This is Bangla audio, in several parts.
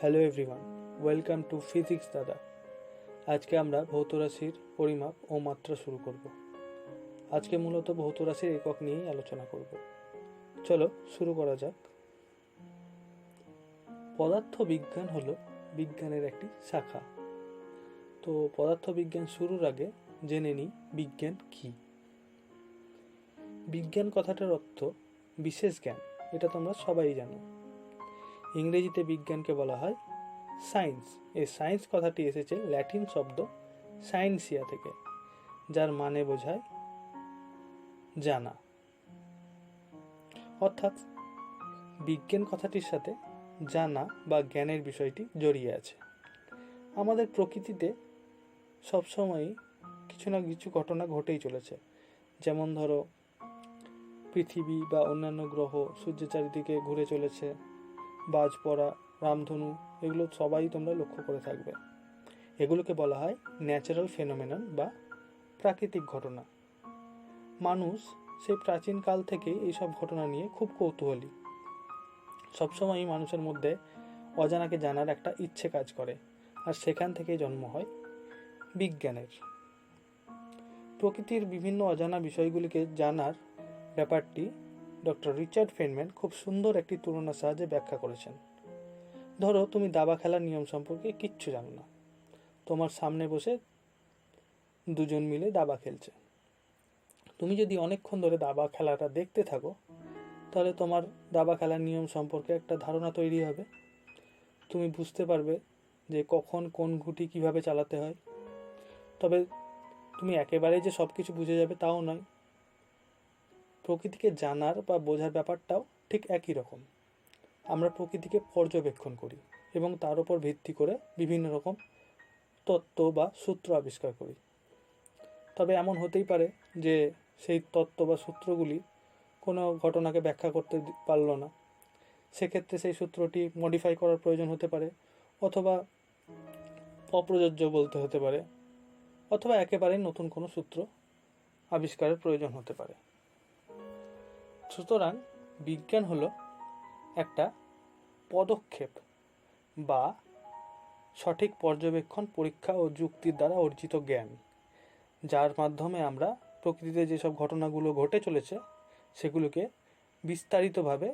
Hello everyone, welcome to physics দাদা। আজকে আমরা ভৌত রাশির পরিমাপ ও মাত্রা শুরু করব। আজকে মূলত ভৌত রাশির একক নিয়েই আলোচনা করব। চলো শুরু করা যাক। পদার্থ বিজ্ঞান হলো বিজ্ঞানের একটি শাখা। তো পদার্থ বিজ্ঞান শুরুর আগে জেনে নিই বিজ্ঞান কি। বিজ্ঞান কথাটার অর্থ বিশেষ জ্ঞান, এটা তোমরা সবাই জানো। ইংরেজিতে বিজ্ঞানকে বলা হয় সায়েন্স। এই সায়েন্স কথাটি এসেছে ল্যাটিন শব্দ সায়েন্সিয়া থেকে, যার মানে বোঝায় জানা। অর্থাৎ বিজ্ঞান কথাটির সাথে জানা বা জ্ঞানের বিষয়টি জড়িয়ে আছে। আমাদের প্রকৃতিতে সবসময়ই কিছু না কিছু ঘটনা ঘটেই চলেছে। যেমন ধরো, পৃথিবী বা অন্যান্য গ্রহ সূর্যের চারিদিকে ঘুরে চলেছে, বাজ পড়া, রামধনু, এগুলো সবাই তোমরা লক্ষ্য করে থাকবে। এগুলোকে বলা হয় ন্যাচারাল ফেনোমেনন বা প্রাকৃতিক ঘটনা। মানুষ সেই প্রাচীনকাল থেকেই এইসব ঘটনা নিয়ে খুব কৌতূহলী। সবসময়ই মানুষের মধ্যে অজানাকে জানার একটা ইচ্ছে কাজ করে, আর সেখান থেকেই জন্ম হয় বিজ্ঞানের। প্রকৃতির বিভিন্ন অজানা বিষয়গুলিকে জানার ব্যাপারটি ডক্টর রিচার্ড ফেনম্যান খুব সুন্দর একটি তুলনার সাহায্যে ব্যাখ্যা করেছেন। ধরো, তুমি দাবা খেলার নিয়ম সম্পর্কে কিচ্ছু জানো না। তোমার সামনে বসে দুজন মিলে দাবা খেলছে। তুমি যদি অনেকক্ষণ ধরে দাবা খেলাটা দেখতে থাকো, তাহলে তোমার দাবা খেলার নিয়ম সম্পর্কে একটা ধারণা তৈরি হবে। তুমি বুঝতে পারবে যে কখন কোন গুটি কিভাবে চালাতে হয়। তবে তুমি একেবারেই যে সব কিছু বুঝে যাবে তাও নয়। প্রকৃতিকে জানার বা বোঝার ব্যাপারটাও ঠিক একই রকম। আমরা প্রকৃতিকে পর্যবেক্ষণ করি এবং তার উপর ভিত্তি করে বিভিন্ন রকম তত্ত্ব বা সূত্র আবিষ্কার করি। তবে এমন হতেই পারে যে সেই তত্ত্ব বা সূত্রগুলি কোনো ঘটনাকে ব্যাখ্যা করতে পারল না। সেক্ষেত্রে সেই সূত্রটি মডিফাই করার প্রয়োজন হতে পারে, অথবা অপ্রযোজ্য বলতে হতে পারে, অথবা একেবারে নতুন কোনো সূত্র আবিষ্কারের প্রয়োজন হতে পারে। সুতরাং বিজ্ঞান হলো একটা পদক্ষেপ বা সঠিক পর্যবেক্ষণ, পরীক্ষা ও যুক্তির দ্বারা অর্জিত জ্ঞান, যার মাধ্যমে আমরা প্রকৃতিতে যেসব ঘটনাগুলো ঘটে চলেছে সেগুলোকে বিস্তারিতভাবে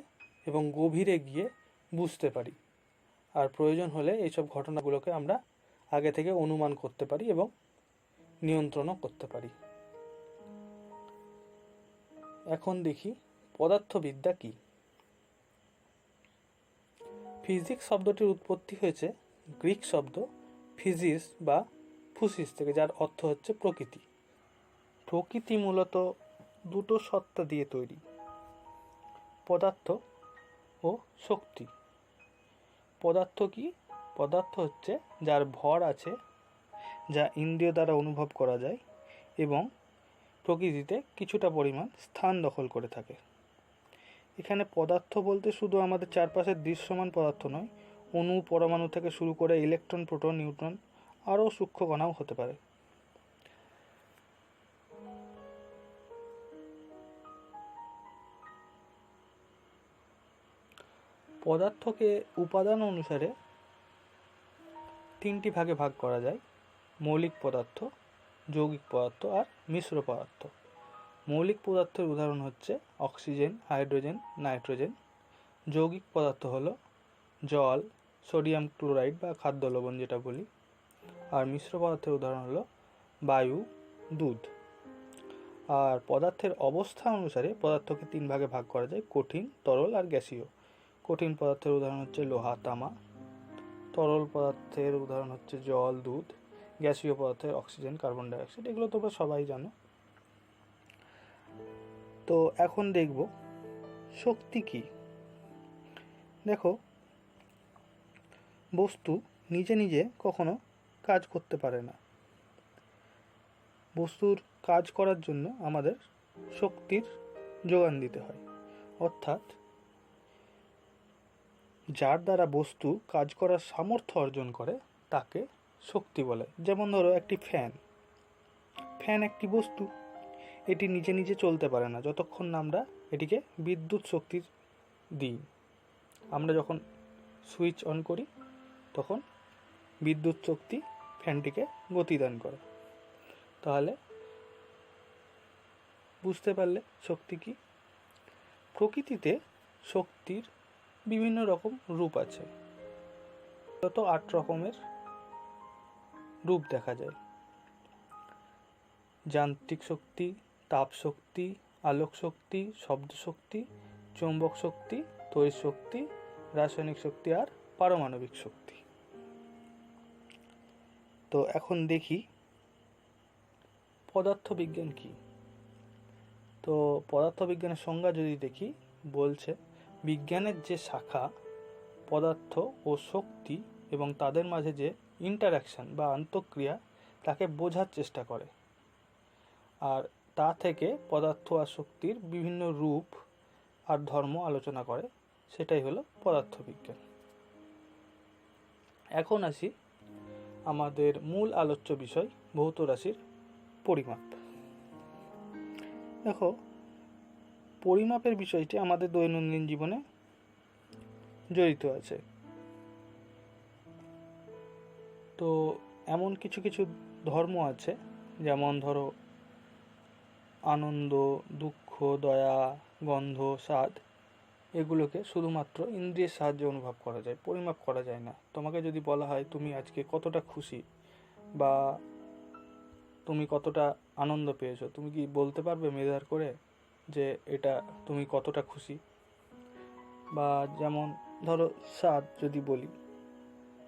এবং গভীরে গিয়ে বুঝতে পারি। আর প্রয়োজন হলে এইসব ঘটনাগুলোকে আমরা আগে থেকে অনুমান করতে পারি এবং নিয়ন্ত্রণও করতে পারি। এখন দেখি পদার্থবিদ্যা কি। ফিজিক্স শব্দটির উৎপত্তি হয়েছে গ্রিক শব্দ ফিজিস বা ফুসিস থেকে, যার অর্থ হচ্ছে প্রকৃতি। প্রকৃতি মূলত দুটো সত্তা দিয়ে তৈরি, পদার্থ ও শক্তি। পদার্থ কি? পদার্থ হচ্ছে যার ভর আছে, যা ইন্দ্রিয় দ্বারা অনুভব করা যায় এবং প্রকৃতিতে কিছুটা পরিমাণ স্থান দখল করে থাকে। এখানে পদার্থ বলতে শুধু আমাদের চারপাশের দৃশ্যমান পদার্থ নয়, অণু, পরমাণু থেকে শুরু করে ইলেকট্রন, প্রোটন, নিউট্রন, আরও সূক্ষ্ম কণাও হতে পারে। পদার্থকে উপাদান অনুসারে তিনটি ভাগে ভাগ করা যায়: মৌলিক পদার্থ, যৌগিক পদার্থ আর মিশ্র পদার্থ। মৌলিক পদার্থের উদাহরণ হচ্ছে অক্সিজেন, হাইড্রোজেন, নাইট্রোজেন। যৌগিক পদার্থ হলো জল, সোডিয়াম ক্লোরাইড বা খাদ্য লবণ যেটা বলি। আর মিশ্র পদার্থের উদাহরণ হলো বায়ু, দুধ। আর পদার্থের অবস্থা অনুসারে পদার্থকে তিন ভাগে ভাগ করা যায়: কঠিন, তরল আর গ্যাসীয়। কঠিন পদার্থের উদাহরণ হচ্ছে লোহা, তামা। তরল পদার্থের উদাহরণ হচ্ছে জল, দুধ। গ্যাসীয় পদার্থের অক্সিজেন, কার্বন ডাইঅক্সাইড। এগুলো তোমরা সবাই জানো। তো এখন দেখব শক্তি কি। দেখো, বস্তু নিজে নিজে কখনো কাজ করতে পারে না। বস্তুর কাজ করার জন্য আমাদের শক্তির যোগান দিতে হয়। অর্থাৎ যার দ্বারা বস্তু কাজ করার সামর্থ্য অর্জন করে তাকে শক্তি বলে। যেমন ধরো, একটি ফ্যান। ফ্যান একটি বস্তু, এটি নিজে নিজে চলতে পারে না যতক্ষণ না আমরা এটিকে বিদ্যুৎ শক্তির দিই। আমরা যখন সুইচ অন করি তখন বিদ্যুৎ শক্তি ফ্যানটিকে গতিদান করে। তাহলে বুঝতে পারলে শক্তি কি? প্রকৃতিতে শক্তির বিভিন্ন রকম রূপ আছে, যত 8 রকমের রূপ দেখা যায়। যান্ত্রিক শক্তি, তাপ শক্তি, আলোক শক্তি, শব্দ শক্তি, চৌম্বক শক্তি, তড়িৎ শক্তি, রাসায়নিক শক্তি আর পারমাণবিক শক্তি। তো এখন দেখি পদার্থবিজ্ঞান কি। তো পদার্থবিজ্ঞানের সংজ্ঞা যদি দেখি, বলছে বিজ্ঞানের যে শাখা পদার্থ ও শক্তি এবং তাদের মাঝে যে ইন্টারাকশন বা আন্তঃক্রিয়া তাকে বোঝার চেষ্টা করে, আর তা থেকে পদার্থ আর শক্তির বিভিন্ন রূপ আর ধর্ম আলোচনা করে, সেটাই হলো পদার্থবিজ্ঞান। এখন আসি আমাদের মূল আলোচ্য বিষয়, ভৌত রাশির পরিমাপ। দেখো, পরিমাপের বিষয়টি আমাদের দৈনন্দিন জীবনে জড়িত আছে। তো এমন কিছু কিছু ধর্ম আছে, যেমন ধরো আনন্দ, দুঃখ, দয়া, গন্ধ, স্বাদ, এগুলোকে শুধুমাত্র ইন্দ্রিয়ের সাহায্যে অনুভব করা যায়, পরিমাপ করা যায় না। তোমাকে যদি বলা হয় তুমি আজকে কতটা খুশি বা তুমি কতটা আনন্দ পেয়েছো, তুমি কি বলতে পারবে মেজার করে যে এটা তুমি কতটা খুশি? বা যেমন ধরো স্বাদ যদি বলি,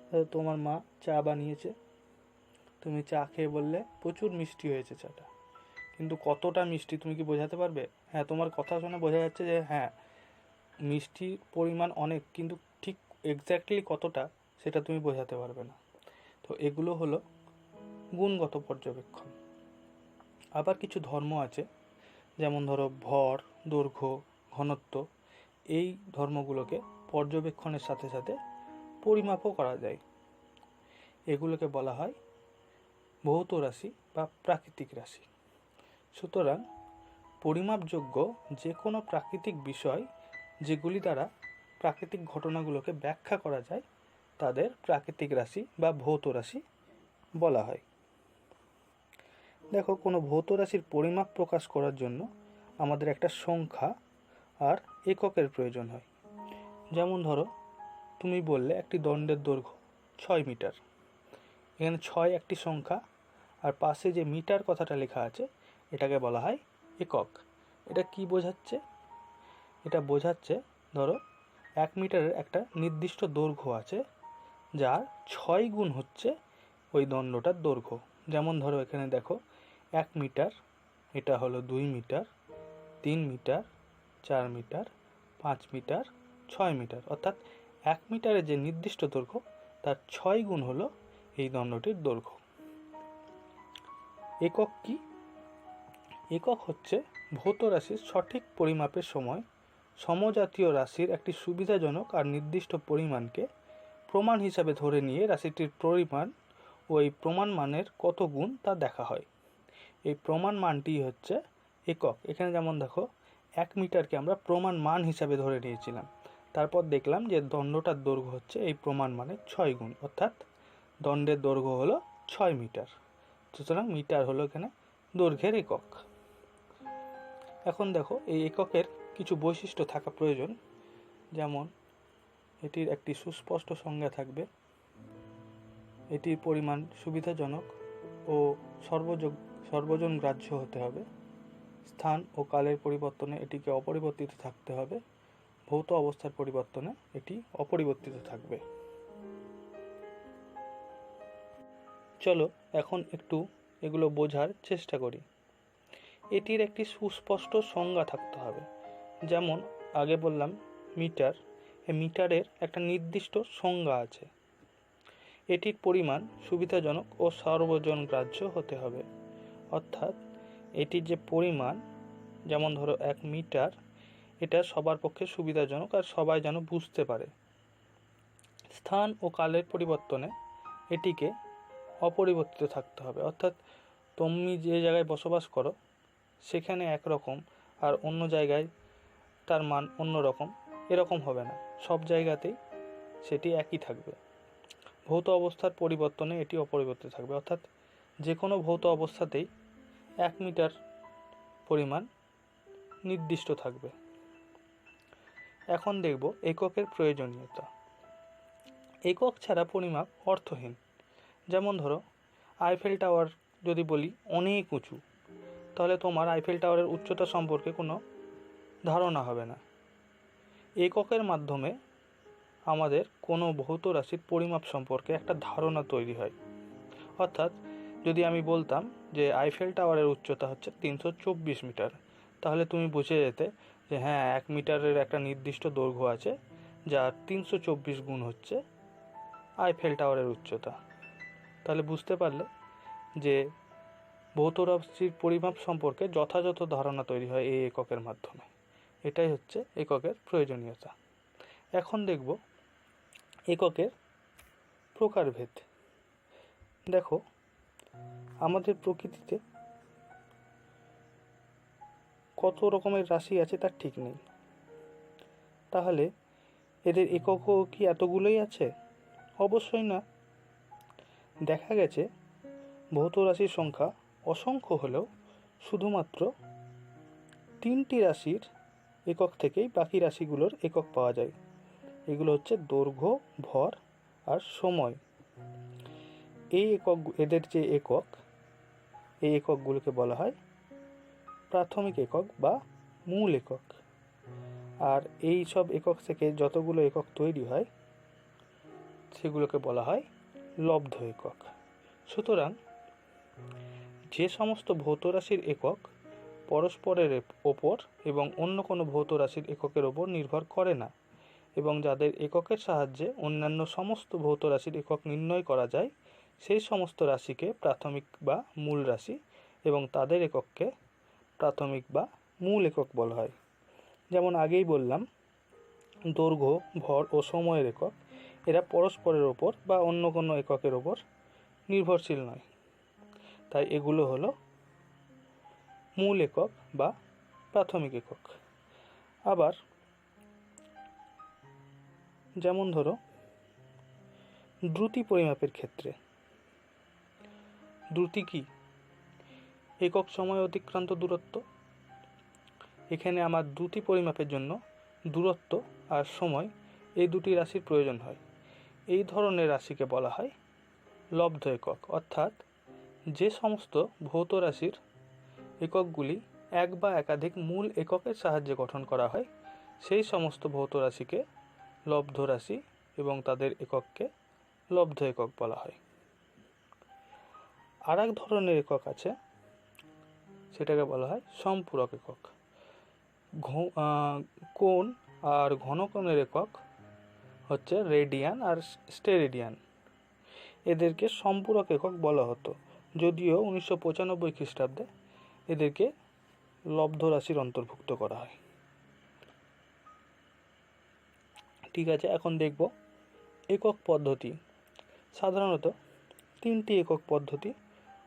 ধরো তোমার মা চা বানিয়েছে, তুমি চা খেয়ে বললে প্রচুর মিষ্টি হয়েছে চাটা, কিন্তু কতটা মিষ্টি তুমি কি বোঝাতে পারবে? হ্যাঁ, তোমার কথা শুনে বোঝা যাচ্ছে যে হ্যাঁ মিষ্টির পরিমাণ অনেক, কিন্তু ঠিক এক্স্যাক্টলি কতটা সেটা তুমি বোঝাতে পারবে না। তো এগুলো হলো গুণগত পর্যবেক্ষণ। আবার কিছু ধর্ম আছে, যেমন ধরো ভর, দৈর্ঘ্য, ঘনত্ব, এই ধর্মগুলোকে পর্যবেক্ষণের সাথে সাথে পরিমাপও করা যায়। এগুলোকে বলা হয় ভৌত রাশি বা প্রাকৃতিক রাশি। সুতরাং পরিমাপযোগ্য যে কোনো প্রাকৃতিক বিষয় যেগুলি দ্বারা প্রাকৃতিক ঘটনাগুলোকে ব্যাখ্যা করা যায়, তাদের প্রাকৃতিক রাশি বা ভৌত রাশি বলা হয়। দেখো, কোনো ভৌত রাশির পরিমাপ প্রকাশ করার জন্য আমাদের একটা সংখ্যা আর এককের প্রয়োজন হয়। যেমন ধরো তুমি বললে একটি দণ্ডের দৈর্ঘ্য 6 মিটার। এখানে 6 একটি সংখ্যা, আর পাশে যে মিটার কথাটা লেখা আছে এটাকে বলা হয় একক। এটা কি বোঝাচ্ছে? এটা বোঝাচ্ছে ধরো 1 মিটারের একটা নির্দিষ্ট দৈর্ঘ্য আছে, যার 6 গুণ হচ্ছে ওই দণ্ডটার দৈর্ঘ্য। যেমন ধরো এখানে দেখো 1 মিটার, এটা হলো 2 metre, 3 metre, 4 metre, 5 metre, 6 metre, অর্থাৎ 1 মিটারের যে নির্দিষ্ট দৈর্ঘ্য তার 6 গুণ হলো এই দণ্ডটির দৈর্ঘ্য। একক কি? একক হচ্ছে ভৌত রাশির সঠিক পরিমাপের সময় সমজাতীয় রাশির একটি সুবিধাজনক আর নির্দিষ্ট পরিমাণকে প্রমাণ হিসাবে ধরে নিয়ে রাশিটির পরিমাণ ও এই প্রমাণ মানের কত গুণ তা দেখা হয়। এই প্রমাণ মানটি হচ্ছে একক। এখানে যেমন দেখো 1 মিটারকে আমরা প্রমাণ মান হিসাবে ধরে নিয়েছিলাম, তারপর দেখলাম যে দণ্ডটার দৈর্ঘ্য হচ্ছে এই প্রমাণ মানের 6 গুণ, অর্থাৎ দণ্ডের দৈর্ঘ্য হলো 6 মিটার। সুতরাং মিটার হলো এখানে দৈর্ঘ্যের একক। এখন দেখো এই এককের কিছু বৈশিষ্ট্য থাকা প্রয়োজন, যেমন এটির একটি সুস্পষ্ট সংজ্ঞা থাকবে, এটির পরিমাণ সুবিধাজনক ও সর্বজন গ্রাহ্য হতে হবে, স্থান ও কালের পরিবর্তনে এটিকে অপরিবর্তিত থাকতে হবে, ভৌত অবস্থার পরিবর্তনে এটি অপরিবর্তিত থাকবে। চলো এখন একটু এগুলো বোঝার চেষ্টা করি। এটির একটি সুস্পষ্ট সংজ্ঞা থাকতে হবে। যেমন আগে বললাম মিটার, এই মিটারের একটা নির্দিষ্ট সংজ্ঞা আছে। এটির পরিমাণ সুবিধাজনক ও সর্বজন গ্রাহ্য হতে হবে, অর্থাৎ এটির যে পরিমাণ, যেমন ধরো 1 মিটার, এটা সবার পক্ষে সুবিধাজনক আর সবাই যেন বুঝতে পারে। স্থান ও কালের পরিবর্তনে এটিকে অপরিবর্তিত থাকতে হবে, অর্থাৎ তুমি যে জায়গায় বসবাস করো সেখানে একরকম আর অন্য জায়গায় তার মান অন্য রকম, এরকম হবে না, সব জায়গাতেই সেটি একই থাকবে। ভৌত অবস্থার পরিবর্তনে এটি অপরিবর্তিত থাকবে, অর্থাৎ যে কোনো ভৌত অবস্থাতেই 1 মিটার পরিমাণ নির্দিষ্ট থাকবে। এখন দেখব এককের প্রয়োজনীয়তা। একক ছাড়া পরিমাপ অর্থহীন। যেমন ধরো আইফেল টাওয়ার যদি বলি অনেক উঁচু, তাহলে তোমার আইফেল টাওয়ারের উচ্চতা সম্পর্কে কোনো ধারণা হবে না। এককের মাধ্যমে আমাদের কোনো ভৌত রাশির পরিমাপ সম্পর্কে একটা ধারণা তৈরি হয়। অর্থাৎ যদি আমি বলতাম যে আইফেল টাওয়ারের উচ্চতা হচ্ছে 324 মিটার, তাহলে তুমি বুঝে যেতে যে হ্যাঁ 1 মিটারের একটা নির্দিষ্ট দৈর্ঘ্য আছে, যা 324 গুণ হচ্ছে আইফেল টাওয়ারের উচ্চতা। তাহলে বুঝতে পারলে যে ভৌত রাশির পরিমাপ সম্পর্কে যথাযথ ধারণা তৈরি হয় এই এককের মাধ্যমে। এটাই হচ্ছে এককের প্রয়োজনীয়তা। এখন দেখব এককের প্রকারভেদ। দেখো আমাদের প্রকৃতিতে কত রকমের রাশি আছে তার ঠিক নেই, তাহলে এদের এককও কি এতগুলোই আছে? অবশ্যই না। দেখা গেছে ভৌত রাশির সংখ্যা অসংখ্য হলেও শুধুমাত্র 3টি রাশির একক থেকেই বাকি রাশিগুলোর একক পাওয়া যায়। এগুলো হচ্ছে দৈর্ঘ্য, ভর আর সময়। এদের যে একক, এই এককগুলোকে বলা হয় প্রাথমিক একক বা মূল একক। আর এই সব একক থেকে যতগুলো একক তৈরি হয় সেগুলোকে বলা হয় লব্ধ একক। সুতরাং যে সমস্ত ভৌত রাশির একক পরস্পরের ওপর এবং অন্য কোনো ভৌত রাশির এককের ওপর নির্ভর করে না, এবং যাদের এককের সাহায্যে অন্যান্য সমস্ত ভৌত রাশির একক নির্ণয় করা যায়, সেই সমস্ত রাশিকে প্রাথমিক বা মূল রাশি এবং তাদের একককে প্রাথমিক বা মূল একক বলা হয়। যেমন আগেই বললাম, দৈর্ঘ্য, ভর ও সময়ের একক এরা পরস্পরের ওপর বা অন্য কোনো এককের ওপর নির্ভরশীল নয়, তাই এগুলো হলো মূল একক বা প্রাথমিক একক। আবার যেমন ধরো দ্রুতি পরিমাপের ক্ষেত্রে, দ্রুতি কি? একক সময় অতিক্রান্ত দূরত্ব। এখানে আমার দ্রুতি পরিমাপের জন্য দূরত্ব আর সময় এই দুটি রাশির প্রয়োজন হয়। এই ধরনের রাশিকে বলা হয় লব্ধ একক, অর্থাৎ যে সমস্ত ভৌত রাশির এককগুলি এক বা একাধিক মূল এককের সাহায্যে গঠন করা হয়, সেই সমস্ত ভৌত রাশিকে লব্ধ রাশি এবং তাদের একককে লব্ধ একক বলা হয়। আর এক ধরনের একক আছে, সেটাকে বলা হয় সম্পূরক একক। কোণ আর ঘনকোণের একক হচ্ছে রেডিয়ান আর স্টেরেডিয়ান। এদেরকে সম্পূরক একক বলা হতো, যদিও 1995 খ্রিস্টাব্দে এদেরকে লব্ধ রাশির অন্তর্ভুক্ত করা হয়। ঠিক আছে, এখন দেখব একক পদ্ধতি। সাধারণত 3টি একক পদ্ধতি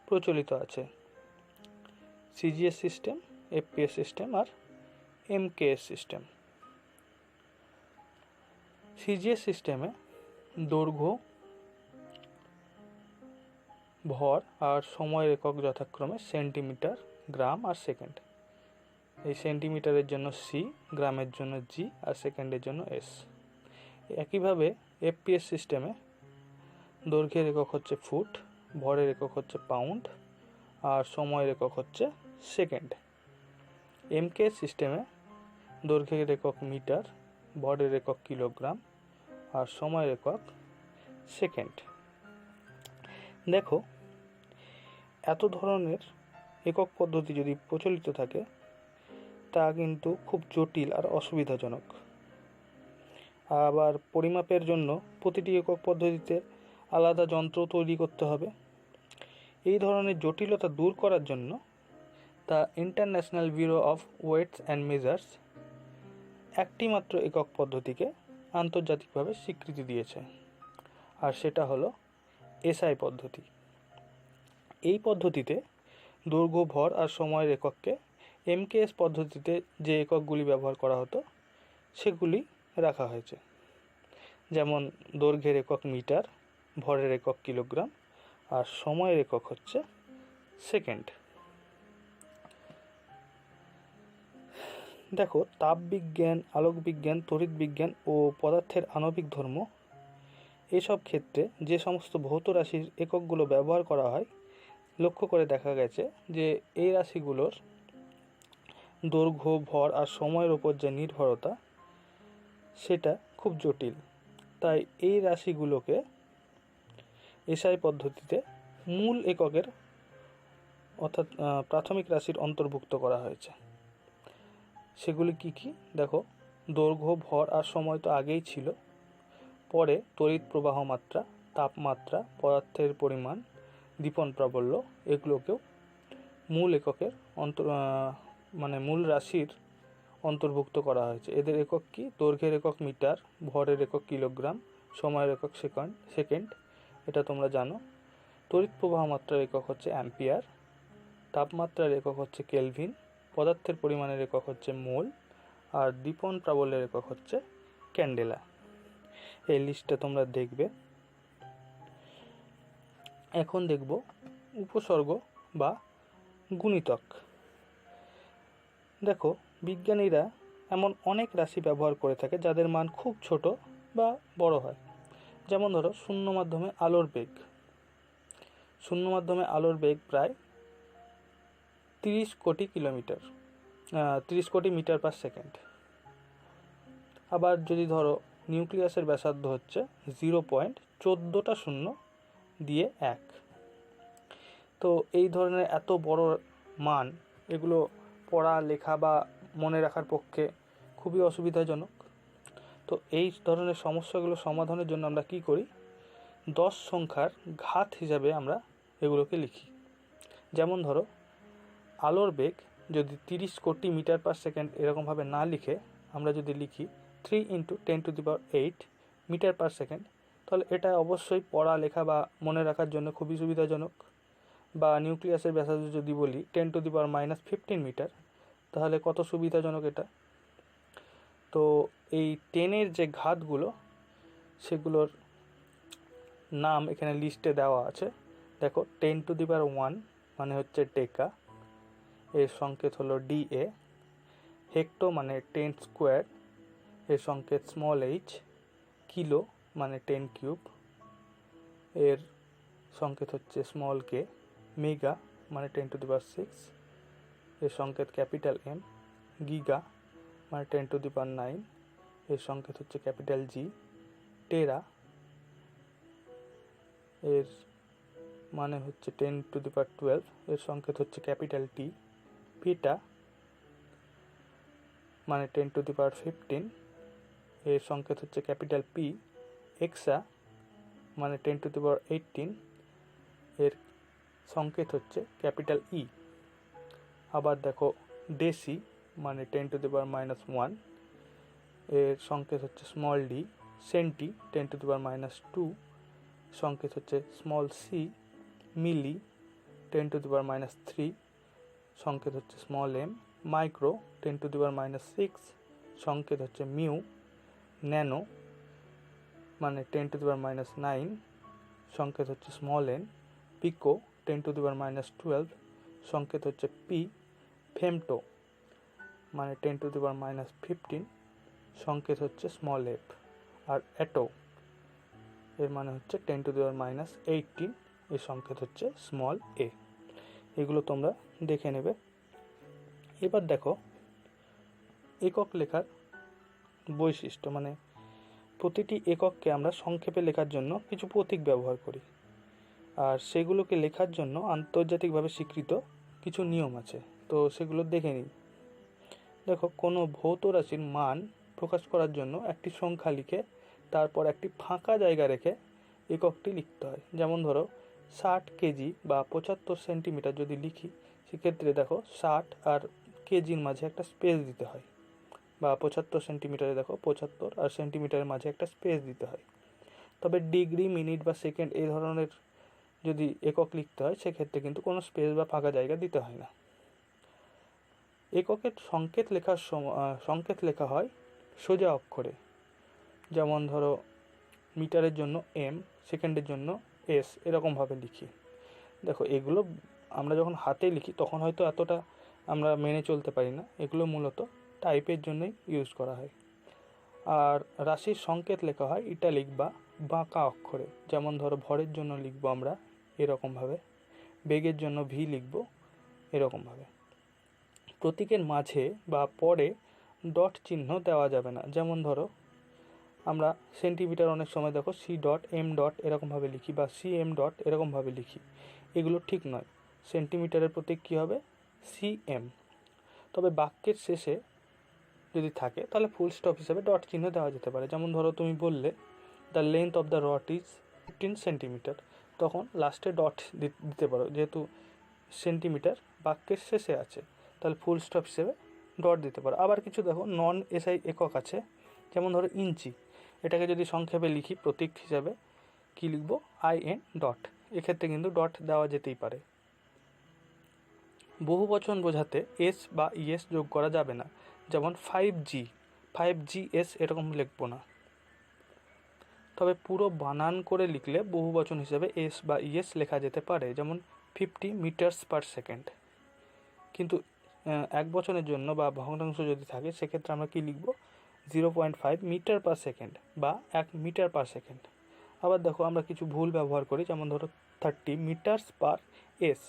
প্রচলিত আছে: সিজিএস সিস্টেম, এফপিএস সিস্টেম আর এমকেএস সিস্টেম। সিজিএস সিস্টেমে দৈর্ঘ্য, ভর আর সময়ের একক যথাক্রমে সেন্টিমিটার, গ্রাম আর সেকেন্ড। এই সেন্টিমিটারের জন্য সি, গ্রামের জন্য জি আর সেকেন্ডের জন্য এস। একইভাবে এফপিএস সিস্টেমে দৈর্ঘ্যের একক হচ্ছে ফুট, ভরের একক হচ্ছে পাউন্ড আর সময়ের একক হচ্ছে সেকেন্ড। এমকেএস সিস্টেমে দৈর্ঘ্যের একক মিটার, ভরের একক কিলোগ্রাম আর সময়ের একক সেকেন্ড। দেখো, এত ধরনের একক পদ্ধতি যদি প্রচলিত থাকে তা কিন্তু খুব জটিল আর অসুবিধাজনক। আবার পরিমাপের জন্য প্রতিটি একক পদ্ধতিতে আলাদা যন্ত্র তৈরি করতে হবে। এই ধরনের জটিলতা দূর করার জন্য the international bureau of weights and measures একটি মাত্র একক পদ্ধতিকে আন্তর্জাতিকভাবে স্বীকৃতি দিয়েছে, আর সেটা হলো এসআই পদ্ধতি। এই পদ্ধতিতে দৈর্ঘ্য, ভর আর সময়ের একককে এমকেএস পদ্ধতিতে যে এককগুলি ব্যবহার করা হতো সেগুলি রাখা হয়েছে। যেমন দৈর্ঘ্যের একক মিটার, ভরের একক কিলোগ্রাম, আর সময়ের একক হচ্ছে সেকেন্ড। দেখো, তাপবিজ্ঞান, আলোক বিজ্ঞান, তড়িৎ বিজ্ঞান ও পদার্থের আণবিক ধর্ম এসব ক্ষেত্রে যে সমস্ত ভৌত রাশির এককগুলো ব্যবহার করা হয়, লক্ষ্য করে দেখা গেছে যে এই রাশিগুলোর দৈর্ঘ্য, ভর আর সময়ের ওপর যে নির্ভরতা সেটা খুব জটিল। তাই এই রাশিগুলোকে এসআই পদ্ধতিতে মূল এককের অর্থাৎ প্রাথমিক রাশির অন্তর্ভুক্ত করা হয়েছে। সেগুলি কি কি? দেখো, দৈর্ঘ্য, ভর আর সময় তো আগেই ছিল। পরে তড়িৎ প্রবাহ মাত্রা, তাপমাত্রা, পদার্থের পরিমাণ, দীপন প্রাবল্য এগুলোকেও মূল এককের মূল রাশির অন্তর্ভুক্ত করা হয়েছে। এদের একক কি? দৈর্ঘ্যের একক মিটার, ভরের একক কিলোগ্রাম, সময়ের একক সেকেন্ড, এটা তোমরা জানো। তড়িৎ প্রবাহ মাত্রার একক হচ্ছে অ্যাম্পিয়ার, তাপমাত্রার একক হচ্ছে কেলভিন, পদার্থের পরিমাণের একক হচ্ছে মোল, আর দীপন প্রাবল্যের একক হচ্ছে ক্যান্ডেলা। এই লিস্টটা তোমরা দেখবে। এখন দেখব উপসর্গ বা গুণিতক। দেখো, বিজ্ঞানীরা এমন অনেক রাশি ব্যবহার করে থাকে যাদের মান খুব ছোট বা বড় হয়। যেমন ধরো, শূন্য মাধ্যমে আলোর বেগ। শূন্য মাধ্যমে আলোর বেগ প্রায় 30 কোটি মিটার পার সেকেন্ড। আবার যদি ধরো, নিউক্লিয়াসের ব্যাসার্ধ হচ্ছে 0.14 দিয়ে 1। তো এই ধরনের এত বড় মান, এগুলো পড়া, লেখা বা মনে রাখার পক্ষে খুবই অসুবিধাজনক। তো এই ধরনের সমস্যাগুলো সমাধানের জন্য আমরা কি করি? 10 সংখ্যার ঘাত হিসাবে আমরা এগুলোকে লিখি। যেমন ধরো, আলোর বেগ যদি 30 কোটি মিটার পার সেকেন্ড এরকমভাবে না লিখে আমরা যদি লিখি 3 × 10⁸ মিটার পার সেকেন্ড, তাহলে এটা অবশ্যই পড়া, লেখা বা মনে রাখার জন্য খুবই সুবিধাজনক। বা নিউক্লিয়াসের ব্যাসার্ধ যদি বলি 10⁻⁻15 মিটার, তাহলে কত সুবিধাজনক এটা। তো এই 10-এর যে ঘাতগুলো, সেগুলোর নাম এখানে লিস্টে দেওয়া আছে। দেখো, 10⁻1 মানে হচ্ছে ডেকা, এর সংকেত হলো DA। হেক্টো মানে 10 স্কোয়ার, এর সংকেত স্মল h। কিলো মানে 10 কিউব, এর সংকেত হচ্ছে স্মল k। মেগা মানে 10⁶, এর সংকেত ক্যাপিটাল M। গিগা মানে 10⁹, এর সংকেত হচ্ছে ক্যাপিটাল G। টেরা এর মানে হচ্ছে 10⁻12, এর সংকেত হচ্ছে ক্যাপিটাল T। পিটা মানে 10⁻15, এর সংকেত হচ্ছে ক্যাপিটাল P। এক্সা মানে 10⁻18, এর সংকেত হচ্ছে ক্যাপিটাল E। আবার দেখো, ডেসি মানে 10⁻1, এর সংকেত হচ্ছে স্মল d। সেন্টি 10⁻2, সংকেত হচ্ছে স্মল c। মিলি 10⁻3, সংকেত হচ্ছে স্মল m। মাইক্রো 10⁻6, সংকেত হচ্ছে মিউ। ন্যানো মানে 10⁻9, সংকেত হচ্ছে স্মল n। পিকো 10⁻12, সংকেত হচ্ছে পি। ফেমটো মানে 10⁻15, সংকেত হচ্ছে স্মল এফ। আর অ্যাটো এর মানে হচ্ছে 10⁻18, এর সংকেত হচ্ছে স্মল এ। এগুলো তোমরা দেখে নেবে। এবার দেখো, একক লেখার বৈশিষ্ট্য, মানে প্রতিটি একককে আমরা সংক্ষেপে লেখার জন্য কিছু প্রতীক ব্যবহার করি, আর সেগুলোকে লেখার জন্য আন্তর্জাতিকভাবে স্বীকৃত কিছু নিয়ম আছে। তো সেগুলো দেখে নিই। দেখো, কোনো ভৌত রাশির মান প্রকাশ করার জন্য একটি সংখ্যা লিখে তারপর একটি ফাঁকা জায়গা রেখে এককটি লিখতে হয়। যেমন ধরো, 60 কেজি বা 75 সেন্টিমিটার যদি লিখি, সেক্ষেত্রে দেখো 60 আর কেজির মাঝে একটা স্পেস দিতে হয়। বা 75 সেন্টিমিটারে দেখো 75 আর সেন্টিমিটারের মাঝে একটা স্পেস দিতে হয়। তবে ডিগ্রি, মিনিট বা সেকেন্ড এই ধরনের যদি একক লিখতে হয়, সেক্ষেত্রে কিন্তু কোনো স্পেস বা ফাঁকা জায়গা দিতে হয় না। এককের সংকেত লেখা হয় সোজা অক্ষরে। যেমন ধরো, মিটারের জন্য M, সেকেন্ডের জন্য এস, এরকমভাবে লিখি। দেখো এগুলো আমরা যখন হাতে লিখি তখন হয়তো এতটা আমরা মেনে চলতে পারি না, এগুলো মূলত টাইপের জন্যই ইউজ করা হয়। আর রাশির সংকেত লেখা হয় ইটালিক বা বাঁকা অক্ষরে, যেমন ধরো ভরের জন্য লিখবো আমরা এরকমভাবে, বেগের জন্য ভি লিখবো এরকমভাবে। প্রতীকের মাঝে বা পরে ডট চিহ্ন দেওয়া যাবে না, যেমন ধরো আমরা সেন্টিমিটার অনেক সময় দেখো সি ডট এম ডট এরকমভাবে লিখি বা সি এম ডট এরকমভাবে লিখি, এগুলো ঠিক নয়। সেন্টিমিটারের প্রতীক কী হবে? C M. তবে বাক্যের শেষে যদি থাকে তাহলে ফুল স্টপ হিসেবে ডট চিহ্ন দেওয়া যেতে পারে। যেমন ধরো তুমি বললে the length of the rod is 15 centimetre, তখন লাস্টে ডট দিতে পারো, যেহেতু সেন্টিমিটার বাক্যের শেষে আছে তাহলে ফুল স্টপ হিসেবে ডট দিতে পারো। আবার কিছু দেখো নন এসআই একক আছে, যেমন ধরো ইঞ্চি, এটাকে যদি সংক্ষেপে লিখি প্রতীক হিসাবে কী লিখবো? IN ডট, এক্ষেত্রে কিন্তু ডট দেওয়া যেতেই পারে। বহু বচন বোঝাতে এস বা ইএস যোগ করা যাবে না, যেমন 5Gs এরকম লিখবো না। তবে পুরো বানান করে লিখলে বহু বচন হিসেবে এস বা ইএস লেখা যেতে পারে, যেমন 50 মিটার্স পার সেকেন্ড। কিন্তু এক বচনের জন্য বা ভগ্নাংশ যদি থাকে সেক্ষেত্রে আমরা কি লিখব? 0.5 মিটার পার সেকেন্ড বা 1 মিটার পার সেকেন্ড। আবার দেখো আমরা কিছু ভুল ব্যবহার করি, যেমন ধরো 30 মিটার্স পার এস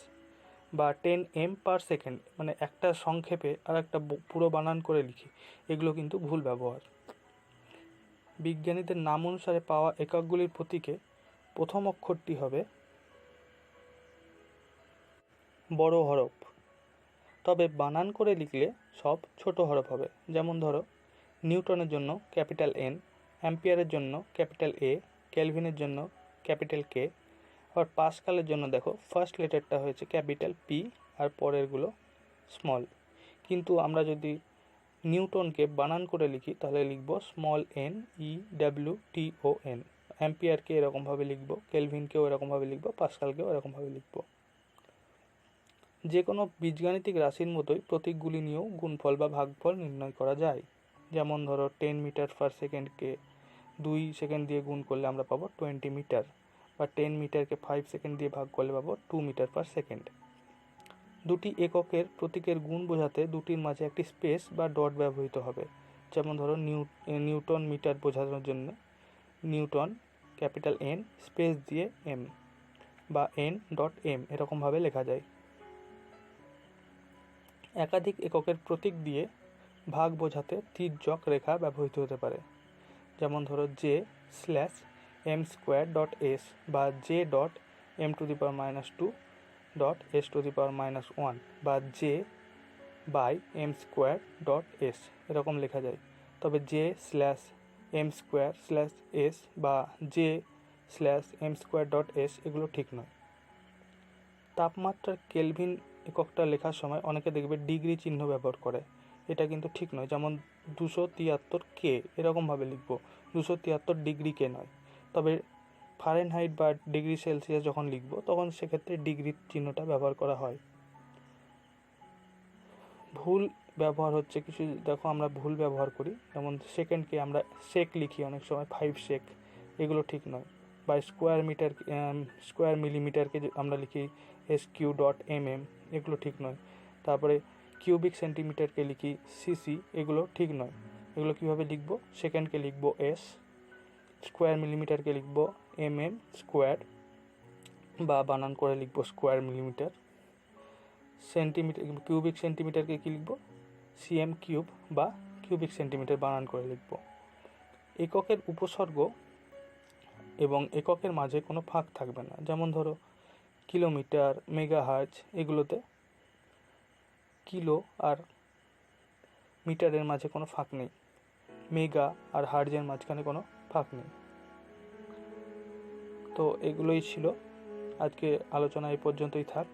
বা 10 m পার সেকেন্ড, মানে একটা সংক্ষেপে আর একটা পুরো বানান করে লিখি, এগুলো কিন্তু ভুল ব্যবহার। বিজ্ঞানীদের নাম অনুসারে পাওয়া এককগুলির প্রতীকে প্রথম অক্ষরটি হবে বড় হরফ, তবে বানান করে লিখলে সব ছোট হরফ হবে। যেমন ধরো নিউটনের জন্য ক্যাপিটাল N, অ্যাম্পিয়ারের জন্য ক্যাপিটাল A, কেলভিনের জন্য ক্যাপিটাল K। আবার পাস্কালের জন্য দেখো ফার্স্ট লেটারটা হয়েছে ক্যাপিটাল P আর পরেরগুলো স্মল। কিন্তু আমরা যদি নিউটনকে বানান করে লিখি তাহলে লিখব স্মল NEWTON। অ্যাম্পিয়ারকে এরকমভাবে লিখব, কেলভিনকেও এরকমভাবে লিখব, পাস্কালকেও এরকমভাবে লিখব। যে কোনো বীজগাণিতিক রাশির মতোই প্রতীকগুলি নিয়েও গুণফল বা ভাগফল নির্ণয় করা যায়। যেমন ধরো 10 মিটার পার সেকেন্ডকে 2 সেকেন্ড দিয়ে গুণ করলে আমরা পাবো 20 মিটার, বা 10 মিটারকে 5 সেকেন্ড দিয়ে ভাগ করলে পাবো 2 মিটার পার সেকেন্ড। দুটি এককের প্রতীকের গুণ বোঝাতে দুটির মাঝে একটি স্পেস বা ডট ব্যবহৃত হবে। যেমন ধরো নিউটন মিটার বোঝানোর জন্য নিউটন ক্যাপিটাল N স্পেস দিয়ে M বা N.M এরকমভাবে লেখা যায়। একাধিক এককের প্রতীক দিয়ে ভাগ বোঝাতে তির্যক রেখা ব্যবহৃত হতে পারে। যেমন ধরো J/m².s বা J.m⁻².s⁻1 বা J/m².s এরকম লেখা যায়। তবে J/m²/s বা J/m².s এগুলো ঠিক নয়। তাপমাত্রার কেলভিন এককটা লেখার সময় অনেকে দেখবে ডিগ্রি চিহ্ন ব্যবহার করে, এটা কিন্তু ঠিক নয়। যেমন 273 K এরকমভাবে লিখব, 273 ডিগ্রি কে নয়। তবে ফারেনহাইট বা ডিগ্রি সেলসিয়াস যখন লিখব তখন সেক্ষেত্রে ডিগ্রি চিহ্নটা ব্যবহার করা হয়। ভুল ব্যবহার হচ্ছে কিছু, দেখো আমরা ভুল ব্যবহার করি, যেমন সেকেন্ডকে আমরা সেক লিখি অনেক সময় 5 সেক, এগুলো ঠিক নয়। বা স্কোয়ার মিলিমিটারকে আমরা লিখি SQ.mm, এগুলো ঠিক নয়। তারপরে কিউবিক সেন্টিমিটারকে লিখি CC, এগুলো ঠিক নয়। এগুলো কীভাবে লিখব? সেকেন্ডকে লিখব S, স্কোয়ার মিলিমিটারকে লিখব mm স্কোয়ার বা বানান করে লিখব স্কোয়ার মিলিমিটার। সেন্টিমিটার কিউবিক সেন্টিমিটারকে কী লিখব? CM কিউব বা কিউবিক সেন্টিমিটার বানান করে লিখব। এককের উপসর্গ এবং এককের মাঝে কোনো ফাঁক থাকবে না। যেমন ধরো কিলোমিটার, মেগাহার্জ, এগুলোতে কিলো আর মিটারের মাঝে কোনো ফাঁক নেই, মেগা আর হার্জের মাঝখানে কোনো ফাঁক নেই। তো এগুলোই ছিল আজকে আলোচনা, এই পর্যন্তই থাক।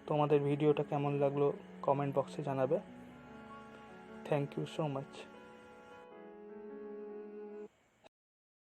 তোমাদের ভিডিওটা কেমন লাগলো কমেন্ট বক্সে জানাবে। Thank you so much.